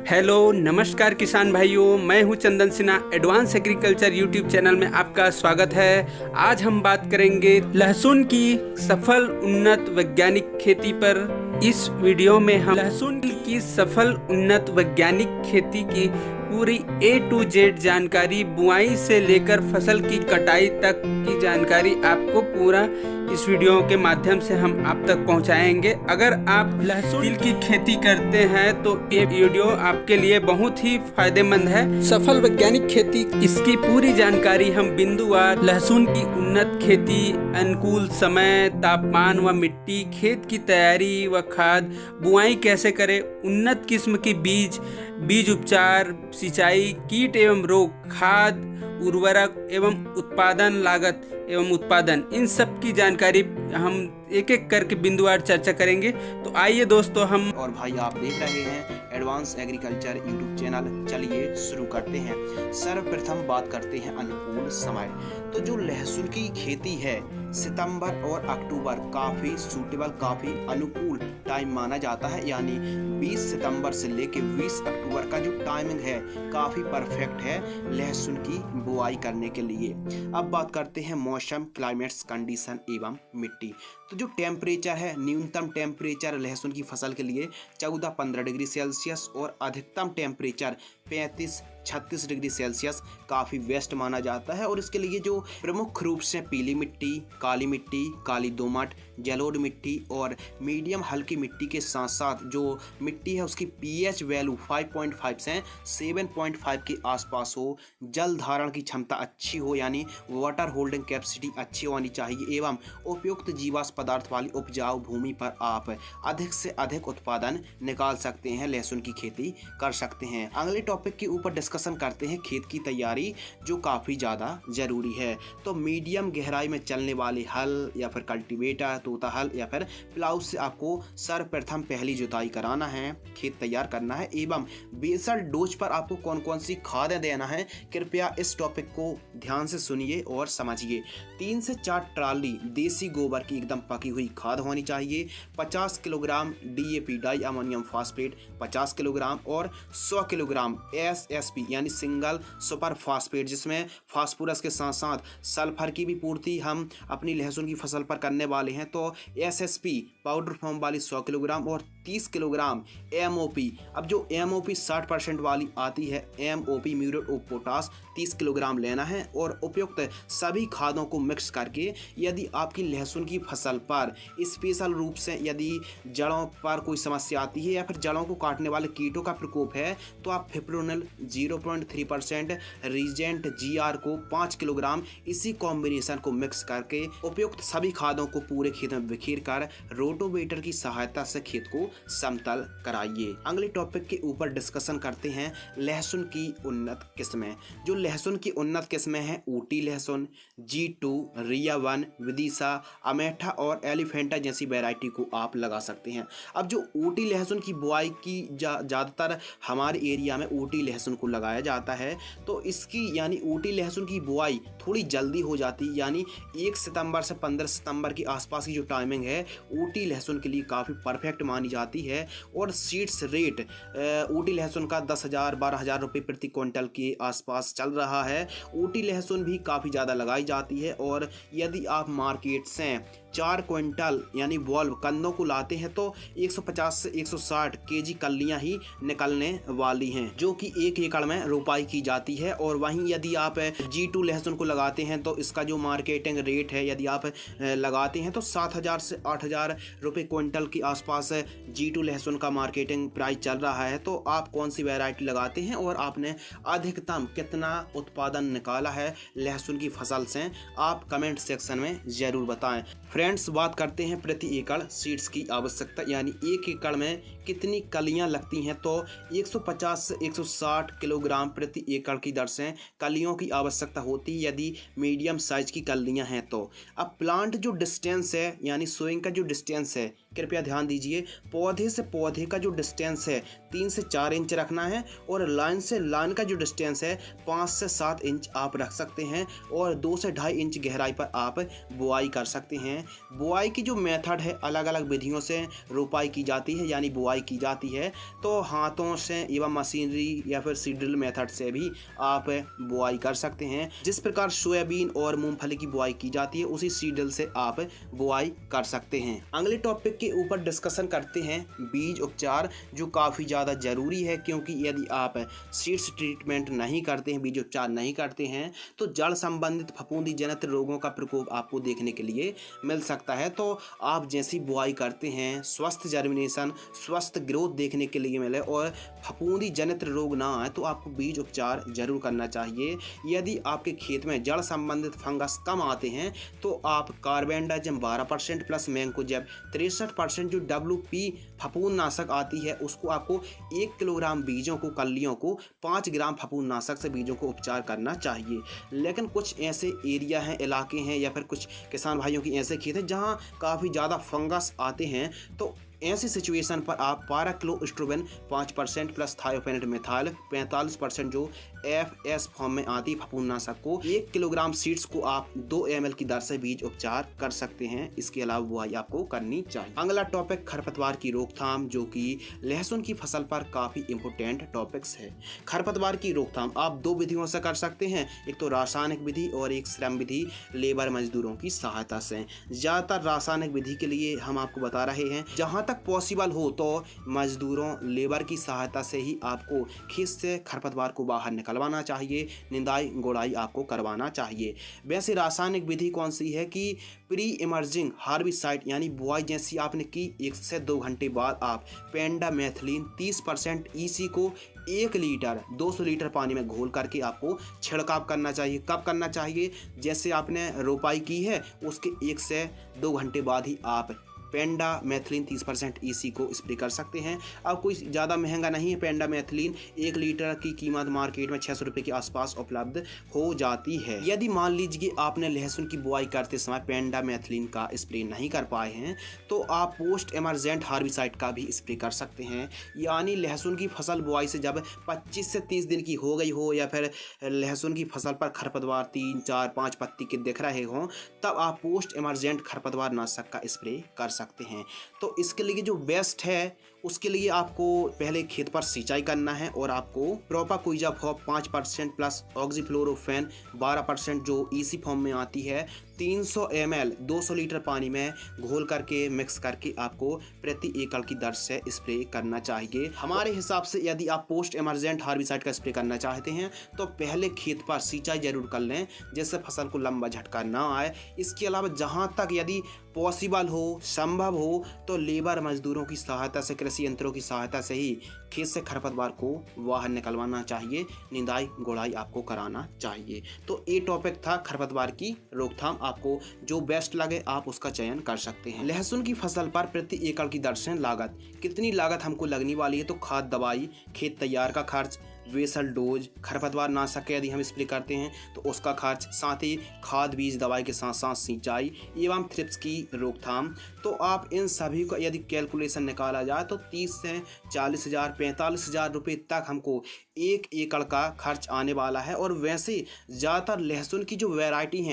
Hello नमस्कार किसान भाइयों, मैं हूं Chandan Sinha. Advance agriculture YouTube channel में आपका स्वागत है। आज हम बात करेंगे लहसुन की सफल उन्नत वैज्ञानिक खेती पर। इस वीडियो में हम लहसुन की सफल उन्नत वैज्ञानिक खेती की पूरी A to Z जानकारी, बुआई से लेकर फसल की कटाई तक की जानकारी आपको पूरा इस वीडियो के माध्यम से हम आप तक पहुंचाएंगे। अगर आप लहसुन की खेती करते हैं तो ये वीडियो आपके लिए बहुत ही फायदेमंद है। सफल वैज्ञानिक खेती, इसकी पूरी जानकारी हम बिंदुवार लहसुन की उन्नत खेती, अनुकूल समय, तापमान व मिट्टी, खेत की तैयारी व खाद, बुआई कैसे करें, उन्नत किस्म की बीज उपचार, सिंचाई, कीट एवं रोग, खाद, उर्वरक एवं उत्पादन लागत एवं उत्पादन, इन सब की जानकारी हम एक एक करके बिंदुवार चर्चा करेंगे। तो आइए दोस्तों, हम और भाई आप देख रहे हैं एडवांस एग्रीकल्चर यूट्यूब चैनल। चलिए शुरू करते हैं। सर्वप्रथम बात करते हैं अनुकूल समय। तो जो लहसुन की खेती है, सितंबर और अक्टूबर काफ़ी सूटेबल, काफ़ी अनुकूल टाइम माना जाता है। यानी 20 सितंबर से लेकर 20 अक्टूबर का जो टाइमिंग है काफ़ी परफेक्ट है लहसुन की बुआई करने के लिए। अब बात करते हैं मौसम, क्लाइमेट्स, कंडीशन एवं मिट्टी। तो जो टेम्परेचर है, न्यूनतम टेम्परेचर लहसुन की फसल के लिए 14-15 डिग्री सेल्सियस और अधिकतम टेम्परेचर 35-36 डिग्री सेल्सियस काफ़ी बेस्ट माना जाता है। और इसके लिए जो प्रमुख रूप से पीली मिट्टी, काली दोमट, जलोढ़ मिट्टी और मीडियम हल्की मिट्टी के साथ साथ जो मिट्टी है उसकी पीएच वैल्यू 5.5 से 7.5 के आसपास हो, जल धारण की क्षमता अच्छी हो यानी वाटर होल्डिंग कैपेसिटी अच्छी होनी चाहिए, एवं उपयुक्त जीवाश्म पदार्थ वाली उपजाऊ भूमि पर आप अधिक से अधिक उत्पादन निकाल सकते हैं, लहसुन की खेती कर सकते हैं। अगले टॉपिक के ऊपर डिस्कशन करते हैं खेत की तैयारी, जो काफ़ी ज़्यादा ज़रूरी है। तो मीडियम गहराई में चलने वाले हल या फिर कल्टीवेटर, तोता हल या फिर प्लाउ से आपको सर्वप्रथम पहली जुताई कराना है, खेत तैयार करना है, एवं बेसल डोज पर आपको कौन कौन सी खादें देना है, कृपया इस टॉपिक को ध्यान से सुनिए और समझिए। 3 से 4 ट्राली देसी गोबर की एकदम पकी हुई खाद होनी चाहिए, 50 kilogram DAP di ammonium phosphate 50 kilogram और 100 किलोग्राम SSP यानी सिंगल सुपर फास्फेट, जिसमें फास्फोरस के साथ साथ सल्फर की भी पूर्ति हम अपनी लहसुन की फसल पर करने वाले हैं। तो SSP पाउडर फॉर्म वाली 100 किलोग्राम और 30 किलोग्राम MOP। अब जो MOP 60% वाली आती है, MOP muriate of potash 30 kilogram लेना है। और उपयुक्त सभी खादों को मिक्स करके, यदि आपकी लहसुन की फसल पर स्पेशल रूप से यदि जड़ों पर कोई समस्या आती है या फिर जड़ों को काटने वाले कीटों का प्रकोप है, तो आप फिप्रोनिल 0.3%, रीजेंट GR को 5 किलोग्राम, इसी कॉम्बिनेशन को मिक्स करके उपयुक्त सभी खादों को पूरे खेत में बिखेर कर रोटोवेटर की सहायता से खेत को समतल कराइए। अगले टॉपिक के ऊपर डिस्कशन करते हैं लहसुन की उन्नत किस्में। जो लहसुन की उन्नत किस्में हैं, ऊटी लहसुन, G2, रिया 1, विदिशा, अमेठा और एलिफेंटा जैसी वैरायटी को आप लगा सकते हैं। अब जो ऊटी लहसुन की बुआई की ज़्यादातर हमारे एरिया में ऊटी लहसुन को लगाया जाता है, तो इसकी यानी ऊटी लहसुन की बुआई थोड़ी जल्दी हो जाती है। यानी 1 सितंबर से 15 सितंबर के आसपास की जो टाइमिंग है ऊटी लहसुन के लिए काफ़ी परफेक्ट मानी जाती है। और सीड्स रेट ऊटी लहसुन का 10,000-12,000 रुपये प्रति क्विंटल के आसपास चल रहा है। ऊटी लहसुन भी काफ़ी ज़्यादा लगाई जाती है। और यदि आप मार्केट से 4 क्विंटल यानी बॉल्व कंदों को लाते हैं तो 150 से 160 केजी कलियां ही निकलने वाली हैं, जो कि 1 एकड़ में रोपाई की जाती है। और वहीं यदि आप G2 लहसुन को लगाते हैं तो इसका जो मार्केटिंग रेट है, यदि आप लगाते हैं तो 7,000 से 8,000 रुपये क्विंटल के आसपास G2 लहसुन का मार्केटिंग प्राइस चल रहा है। तो आप कौन सी वैरायटी लगाते हैं और आपने अधिकतम कितना उत्पादन निकाला है लहसुन की फसल से, आप कमेंट सेक्शन में ज़रूर बताएं। फ्रेंड्स, बात करते हैं प्रति एकड़ सीड्स की आवश्यकता, यानी 1 एकड़ में कितनी कलियां लगती हैं। तो 150 से 160 किलोग्राम प्रति एकड़ की दर से कलियों की आवश्यकता होती है यदि मीडियम साइज की कलियां हैं तो। अब प्लांट जो डिस्टेंस है यानी सोइंग का जो डिस्टेंस है, कृपया ध्यान दीजिए, पौधे से पौधे का जो डिस्टेंस है 3 से 4 इंच रखना है। और लाइन से लाइन का जो डिस्टेंस है 5 से 7 इंच आप रख सकते हैं। और 2 से 2.5 इंच गहराई पर आप बुआई कर सकते हैं। बुआई की जो मेथड है, अलग अलग विधियों से रोपाई की जाती है, यानी बुआई बुआई की जाती है तो हाथों से एवं मशीनरी या फिर सीड्रिल मेथड से भी आप बुआई कर सकते हैं। जिस प्रकार सोयाबीन और मूंगफली की बुआई की जाती है उसी सीड्रिल से आप बुआई कर सकते हैं। अगले टॉपिक के ऊपर डिस्कशन करते हैं बीज उपचार, जो काफ़ी ज़्यादा ज़रूरी है, क्योंकि यदि आप सीड्स ट्रीटमेंट नहीं करते हैं, बीज उपचार नहीं करते हैं, तो जड़ संबंधित फफूंदी जनित रोगों का प्रकोप आपको देखने के लिए मिल सकता है। तो आप जैसी बुआई करते हैं स्वस्थ जर्मिनेशन, स्वस्थ ग्रोथ देखने के लिए मिले और फफूंदी जनित रोग ना आए तो आपको बीज उपचार जरूर करना चाहिए। यदि आपके खेत में जड़ संबंधित फंगस कम आते हैं तो आप कार्बेंडाजिम 12% प्लस मैंकोजेब 63% जो WP फफूंद नाशक आती है उसको आपको 1 किलोग्राम बीजों को, कलियों को 5 ग्राम फफूंद नाशक से बीजों को उपचार करना चाहिए। लेकिन कुछ ऐसे एरिया हैं, इलाके हैं या फिर कुछ किसान भाइयों की ऐसे खेत हैं जहां काफ़ी ज़्यादा फंगस आते हैं, तो ऐसी सिचुएशन पर आप पाराक्लोस्ट्रोबिन 5% प्लस थायोफेनेट मिथाइल 45% जो FS फॉर्म में आती फफूंदनाशक को 1 किलोग्राम सीड्स को आप 2 ml की दर से बीज उपचार कर सकते हैं। इसके अलावा बुआई आपको करनी चाहिए। अगला टॉपिक खरपतवार की रोकथाम, जो कि लहसुन की फसल पर काफ़ी इंपोर्टेंट टॉपिक्स है। खरपतवार की रोकथाम आप 2 विधियों से कर सकते हैं, एक तो रासायनिक विधि और एक श्रम विधि लेबर मजदूरों की सहायता से। ज़्यादातर रासायनिक विधि के लिए हम आपको बता रहे हैं, जहाँ तक पॉसिबल हो तो मजदूरों, लेबर की सहायता से ही आपको खेत से खरपतवार को बाहर निकलवाना चाहिए, निंदाई गोड़ाई आपको करवाना चाहिए। वैसे रासायनिक विधि कौन सी है कि प्री इमर्जिंग हार्बिसाइड, यानी बुआई जैसी आपने की 1 से 2 घंटे बाद आप पेंडामेथिलीन 30% EC को 1 लीटर 200 लीटर पानी में घोल करके आपको छिड़काव करना चाहिए। कब करना चाहिए? जैसे आपने रोपाई की है उसके 1 से 2 घंटे बाद ही आप पेंडामेथिलीन 30% EC को स्प्रे कर सकते हैं। अब कोई ज़्यादा महंगा नहीं है पेंडामेथिलीन, 1 लीटर की कीमत मार्केट में 600 रुपये के आसपास उपलब्ध हो जाती है। यदि मान लीजिए आपने लहसुन की बुआई करते समय पेंडामेथिलीन का स्प्रे नहीं कर पाए हैं तो आप पोस्ट इमरजेंट हार्बिसाइड का भी स्प्रे कर सकते हैं। यानी लहसुन की फसल बुआई से जब 25 से 30 दिन की हो गई हो या फिर लहसुन की फसल पर खरपतवार 3, 4, 5 पत्ती के दिख रहे हों, तब आप पोस्ट इमरजेंट खरपतवार नाशक का स्प्रे कर सकते हैं। तो इसके लिए जो बेस्ट है उसके लिए आपको पहले खेत पर सिंचाई करना है और आपको प्रोपाक्विजाफॉप 5% प्लस ऑक्सीफ्लोरोफेन 12% जो EC फॉर्म में आती है 300 ml 200 लीटर पानी में घोल करके मिक्स करके आपको प्रति एकड़ की दर से स्प्रे करना चाहिए। हमारे हिसाब से यदि आप पोस्ट इमरजेंट हार्बिसाइड का स्प्रे करना चाहते हैं तो पहले खेत पर सिंचाई जरूर कर लें, जिससे फसल को लंबा झटका ना आए। इसके अलावा जहां तक यदि पॉसिबल हो, संभव हो, तो लेबर मजदूरों की सहायता से, कृषि यंत्रों की सहायता से ही खेत से खरपतवार को बाहर निकलवाना चाहिए, निंदाई गोड़ाई आपको कराना चाहिए। तो ये टॉपिक था खरपतवार की रोकथाम। आपको जो बेस्ट लगे आप उसका चयन कर सकते हैं। लहसुन की फसल पर प्रति एकड़ की दर से लागत, कितनी लागत हमको लगने वाली है? तो खाद, दवाई, खेत तैयार का खर्च, वेसल डोज, खरपतवार नाशक यदि हम स्प्रे करते हैं तो उसका खर्च, साथ ही खाद बीज दवाई के साथ साथ सिंचाई एवं थ्रिप्स की रोकथाम। तो आप इन सभी को यदि कैलकुलेशन निकाला जाए तो 30 से 40 हज़ार 45 हज़ार रुपये तक हमको 1 एकड़ का खर्च आने वाला है। और वैसे ज़्यादातर लहसुन की जो वैरायटी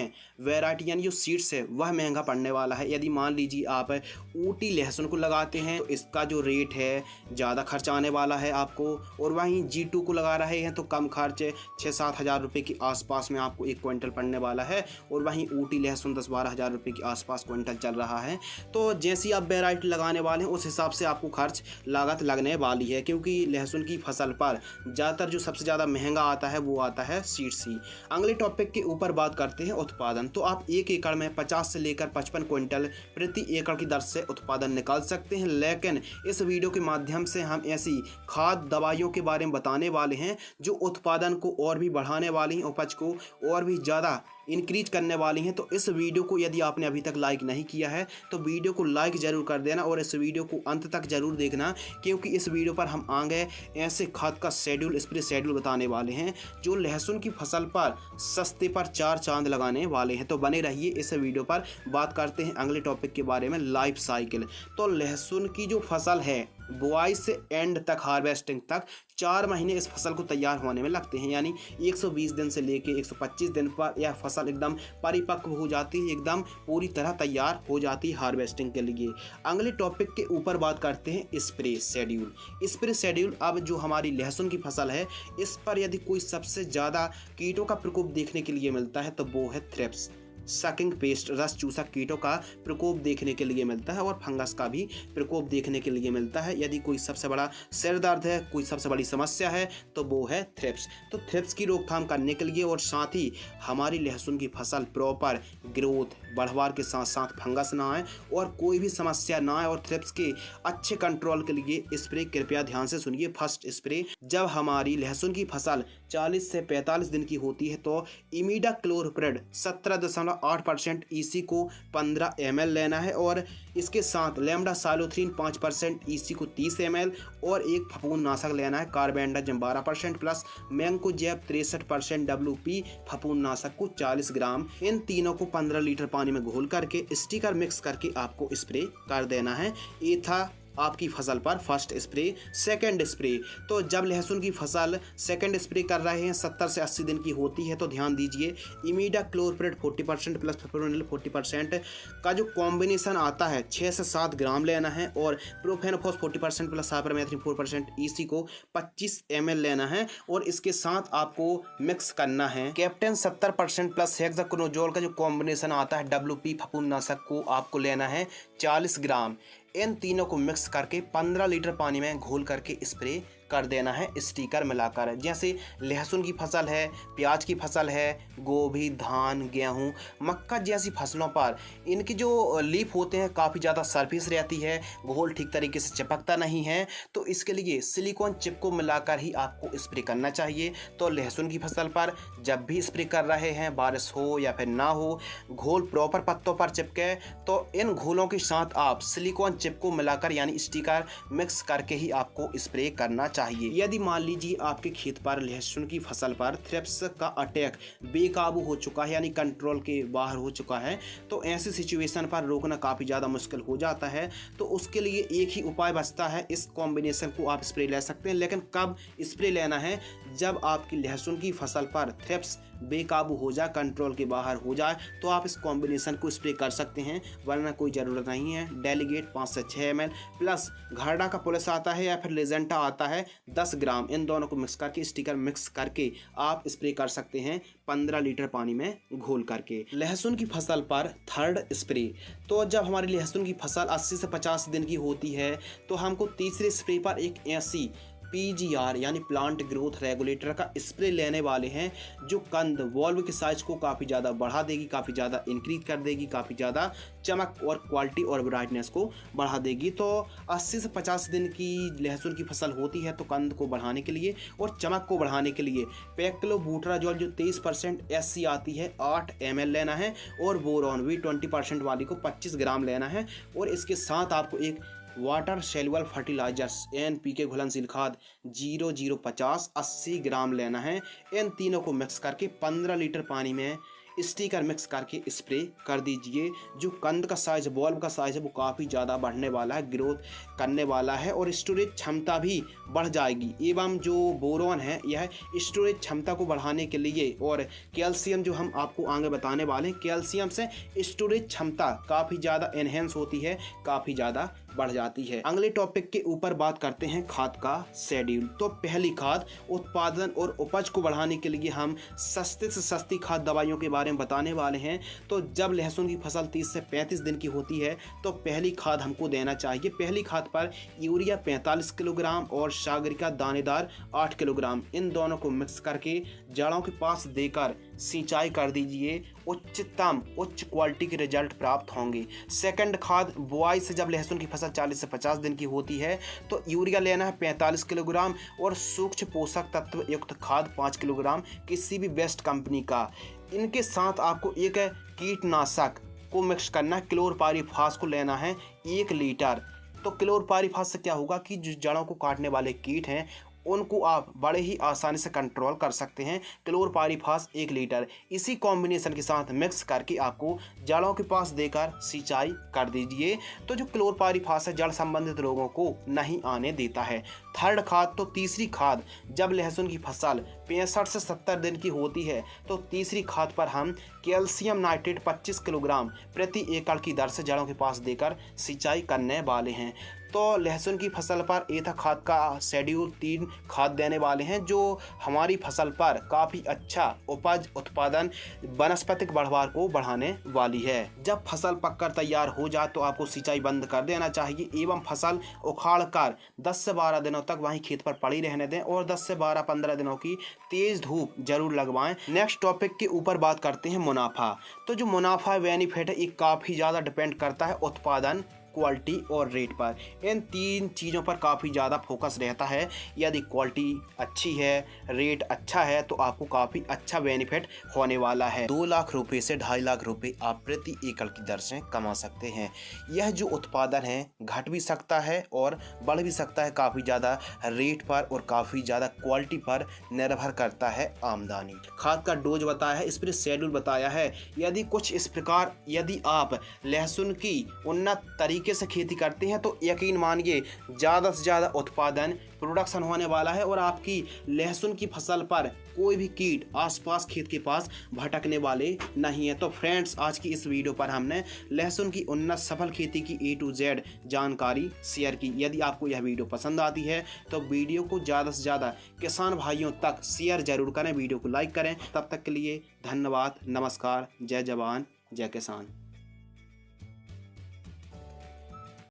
यानी जो सीड्स है वह महंगा पड़ने वाला है। यदि मान लीजिए आप ऊटी लहसुन को लगाते हैं तो इसका जो रेट है ज़्यादा खर्च आने वाला है आपको, और वहीं G2 को लगा रहे हैं तो कम खर्च 6-7 हज़ार रुपये के आसपास में आपको 1 क्विंटल पड़ने वाला है, और वहीं ऊटी लहसुन 10-12 हज़ार रुपये के आसपास क्विंटल चल रहा है। तो जैसी आप वैरायटी लगाने वाले हैं उस हिसाब से आपको खर्च लागत लगने वाली है, क्योंकि लहसुन की फसल पर ज़्यादातर जो सबसे ज़्यादा महंगा आता है वो आता है सीड्स ही। अगले टॉपिक के ऊपर बात करते हैं उत्पादन। तो आप 1 एकड़ में 50 से लेकर 55 क्विंटल प्रति एकड़ की दर से उत्पादन निकाल सकते हैं। लेकिन इस वीडियो के माध्यम से हम ऐसी खाद दवाइयों के बारे में बताने वाले हैं जो उत्पादन को और भी बढ़ाने वाली हैं, उपज को और भी ज़्यादा इंक्रीज करने वाली हैं। तो इस वीडियो को यदि आपने अभी तक लाइक नहीं किया है तो वीडियो को लाइक ज़रूर कर देना और इस वीडियो को अंत तक ज़रूर देखना, क्योंकि इस वीडियो पर हम आगे ऐसे खाद का शेड्यूल, स्प्रे शेड्यूल बताने वाले हैं जो लहसुन की फसल पर सस्ते पर 4 चांद लगाने वाले हैं। तो बने रहिए इस वीडियो पर। बात करते हैं अगले टॉपिक के बारे में, लाइफ साइकिल। तो लहसुन की जो फसल है बुआई से एंड तक हार्वेस्टिंग तक 4 महीने इस फसल को तैयार होने में लगते हैं। यानी 120 दिन से लेके 125 दिन पर यह फसल एकदम परिपक्व हो जाती है, एकदम पूरी तरह तैयार हो जाती है हार्वेस्टिंग के लिए। अगले टॉपिक के ऊपर बात करते हैं स्प्रे शेड्यूल। स्प्रे शेड्यूल, अब जो हमारी लहसुन की फसल है इस पर यदि कोई सबसे ज़्यादा कीटों का प्रकोप देखने के लिए मिलता है तो वो है थ्रिप्स, सकिंग पेस्ट, रस चूसक कीटों का प्रकोप देखने के लिए मिलता है और फंगस का भी प्रकोप देखने के लिए मिलता है। यदि कोई सबसे बड़ा सिर दर्द है, कोई सबसे बड़ी समस्या है तो वो है थ्रिप्स। तो थ्रिप्स की रोकथाम करने के लिए और साथ ही हमारी लहसुन की फसल प्रॉपर ग्रोथ बढ़वार के साथ साथ फंगस ना आए और कोई भी समस्या ना आए और थ्रिप्स के अच्छे कंट्रोल के लिए स्प्रे कृपया ध्यान से सुनिए। फर्स्ट स्प्रे, जब हमारी लहसुन की फसल 40 से 45 दिन की होती है तो इमिडाक्लोप्रिड 17.8% EC को 15 ml लेना है और इसके साथ लेम्डासाइलोथ्रीन 5% EC को 30 ml और एक फफूंदनाशक लेना है कार्बेंडाजिम 12% प्लस मैंकोजेब 63% WP फफूंदनाशक को 40 ग्राम। इन तीनों को 15 लीटर पानी में घोल करके स्टिकर मिक्स करके आपको स्प्रे कर देना है। ये था आपकी फसल पर फर्स्ट स्प्रे। सेकंड स्प्रे, तो जब लहसुन की फसल सेकंड स्प्रे कर रहे हैं 70 से 80 दिन की होती है तो ध्यान दीजिए इमिडाक्लोप्रिड 40% प्लस फिप्रोनिल 40% का जो कॉम्बिनेशन आता है 6 से 7 ग्राम लेना है और प्रोफेनोफॉस 40% प्लस साइपरमेथ्रिन 4% EC को 25 ml लेना है और इसके साथ आपको मिक्स करना है कैप्टन 70% प्लस हेक्साकोनाजोल का जो कॉम्बिनेशन आता है WP फफूंदनाशक को आपको लेना है 40 ग्राम। इन तीनों को मिक्स करके 15 लीटर पानी में घोल करके स्प्रे कर देना है स्टिकर मिलाकर। जैसे लहसुन की फसल है, प्याज की फसल है, गोभी, धान, गेहूं, मक्का जैसी फसलों पर इनकी जो लीफ होते हैं काफ़ी ज़्यादा सरफेस रहती है, घोल ठीक तरीके से चिपकता नहीं है, तो इसके लिए सिलिकॉन चिप को मिलाकर ही आपको स्प्रे करना चाहिए। तो लहसुन की फसल पर जब भी स्प्रे कर रहे हैं, बारिश हो या फिर ना हो, घोल प्रॉपर पत्तों पर चिपके तो इन घोलों के साथ आप सिलिकॉन चिप को मिलाकर यानी स्टिकर मिक्स करके ही आपको स्प्रे करना चाहिए। यदि मान लीजिए आपके खेत पर लहसुन की फसल पर थ्रिप्स का अटैक बेकाबू हो चुका है यानी कंट्रोल के बाहर हो चुका है तो ऐसी सिचुएशन पर रोकना काफ़ी ज़्यादा मुश्किल हो जाता है। तो उसके लिए एक ही उपाय बचता है, इस कॉम्बिनेशन को आप स्प्रे ले सकते हैं। लेकिन कब स्प्रे लेना है? जब आपकी लहसुन की फसल पर थ्रिप्स बेकाबू हो जाए, कंट्रोल के बाहर हो जाए तो आप इस कॉम्बिनेशन को स्प्रे कर सकते हैं, वरना कोई ज़रूरत नहीं है। डेलीगेट 5 से 6 ml प्लस घरडा का पुलिस आता है या फिर लेजेंटा आता है 10 ग्राम, इन दोनों को मिक्स करके स्टिकर मिक्स करके आप स्प्रे कर सकते हैं 15 लीटर पानी में घोल करके। लहसुन की फसल पर थर्ड स्प्रे, तो जब हमारी लहसुन की फसल 80 से 50 दिन की होती है तो हमको तीसरे स्प्रे पर एक ऐसी PGR यानी प्लांट ग्रोथ रेगुलेटर का स्प्रे लेने वाले हैं जो कंद वॉल्व के साइज को काफ़ी ज़्यादा बढ़ा देगी, काफ़ी ज़्यादा इंक्रीज कर देगी, काफ़ी ज़्यादा चमक और क्वालिटी और ब्राइटनेस को बढ़ा देगी। तो 80 से 50 दिन की लहसुन की फसल होती है तो कंद को बढ़ाने के लिए और चमक को बढ़ाने के लिए पैक्लोबुटराजोल जो 23% SC आती है 8 ml लेना है और बोरॉन भी 20% वाली को 25 ग्राम लेना है और इसके साथ आपको एक वाटर सेल्युलर फर्टिलाइजर्स NPK घुलनशील खाद 0050 80 ग्राम लेना है। इन तीनों को मिक्स करके 15 लीटर पानी में स्टिकर मिक्स करके स्प्रे कर दीजिए। जो कंद का साइज, बॉल्ब का साइज है वो काफ़ी ज़्यादा बढ़ने वाला है, ग्रोथ करने वाला है और स्टोरेज क्षमता भी बढ़ जाएगी। एवं जो बोरॉन है यह स्टोरेज क्षमता को बढ़ाने के लिए और कैल्शियम जो हम आपको आगे बताने वाले हैं, कैल्शियम से स्टोरेज क्षमता काफ़ी ज़्यादा एनहेंस होती है, काफ़ी ज़्यादा बढ़ जाती है। अगले टॉपिक के ऊपर बात करते हैं खाद का शेड्यूल। तो पहली खाद, उत्पादन और उपज को बढ़ाने के लिए हम सस्ते से सस्ती खाद दवाइयों के बारे में बताने वाले हैं। तो जब लहसुन की फसल 30 से 35 दिन की होती है तो पहली खाद हमको देना चाहिए। पहली खाद पर यूरिया 45 किलोग्राम और सागरिका दानेदार 8 किलोग्राम, इन दोनों को मिक्स करके जड़ों के पास देकर सिंचाई कर दीजिए। उच्च क्वालिटी के रिजल्ट प्राप्त होंगे। सेकंड खाद, बुआई से जब लहसुन की फसल 40 से 50 दिन की होती है तो यूरिया लेना है 45 किलोग्राम और सूक्ष्म पोषक तत्व युक्त खाद 5 किलोग्राम किसी भी बेस्ट कंपनी का। इनके साथ आपको एक कीटनाशक को मिक्स करना है, क्लोरपाइरीफास को लेना है 1 लीटर। तो क्लोरपाइरीफास से क्या होगा कि जो जड़ों को काटने वाले कीट हैं उनको आप बड़े ही आसानी से कंट्रोल कर सकते हैं। क्लोरपाइरीफास 1 लीटर इसी कॉम्बिनेशन के साथ मिक्स करके आपको जड़ों के पास देकर सिंचाई कर दीजिए। तो जो क्लोरपाइरीफास है जड़ संबंधित रोगों को नहीं आने देता है। थर्ड खाद तो तीसरी खाद, जब लहसुन की फसल 65 से 70 दिन की होती है तो तीसरी खाद पर हम कैल्शियम नाइट्रेट 25 किलोग्राम प्रति एकड़ की दर से जड़ों के पास देकर सिंचाई करने वाले हैं। तो लहसुन की फसल पर एथा खाद का शेड्यूल 3 खाद देने वाले हैं, जो हमारी फसल पर काफ़ी अच्छा उपज उत्पादन वनस्पतिक बढ़वार को बढ़ाने वाली है। जब फसल पककर तैयार हो जाए तो आपको सिंचाई बंद कर देना चाहिए एवं फसल उखाड़ कर 10 से 12 दिनों तक वहीं खेत पर पड़ी रहने दें और 10 से 12-15 दिनों की तेज धूप जरूर लगवाएं। नेक्स्ट टॉपिक के ऊपर बात करते हैं मुनाफा। तो जो मुनाफा बेनिफिट है ये काफ़ी ज़्यादा डिपेंड करता है उत्पादन, क्वालिटी और रेट पर। इन 3 चीज़ों पर काफ़ी ज़्यादा फोकस रहता है। यदि क्वालिटी अच्छी है, रेट अच्छा है तो आपको काफ़ी अच्छा बेनिफिट होने वाला है। 2 लाख रुपए से 2.5 लाख रुपए आप प्रति एकड़ की दर से कमा सकते हैं। यह जो उत्पादन है घट भी सकता है और बढ़ भी सकता है, काफ़ी ज़्यादा रेट पर और काफ़ी ज़्यादा क्वालिटी पर निर्भर करता है आमदनी। खाद का डोज बताया है, इस पर शेड्यूल बताया है। यदि कुछ इस प्रकार यदि आप लहसुन की उन्नत तरीके से खेती करते हैं तो यकीन मानिए ज़्यादा से ज़्यादा उत्पादन प्रोडक्शन होने वाला है और आपकी लहसुन की फसल पर कोई भी कीट आसपास खेत के पास भटकने वाले नहीं है। तो फ्रेंड्स, आज की इस वीडियो पर हमने लहसुन की उन्नत सफल खेती की A to Z जानकारी शेयर की। यदि आपको यह वीडियो पसंद आती है तो वीडियो को ज़्यादा से ज़्यादा किसान भाइयों तक शेयर जरूर करें, वीडियो को लाइक करें। तब तक के लिए धन्यवाद, नमस्कार, जय जवान जय किसान।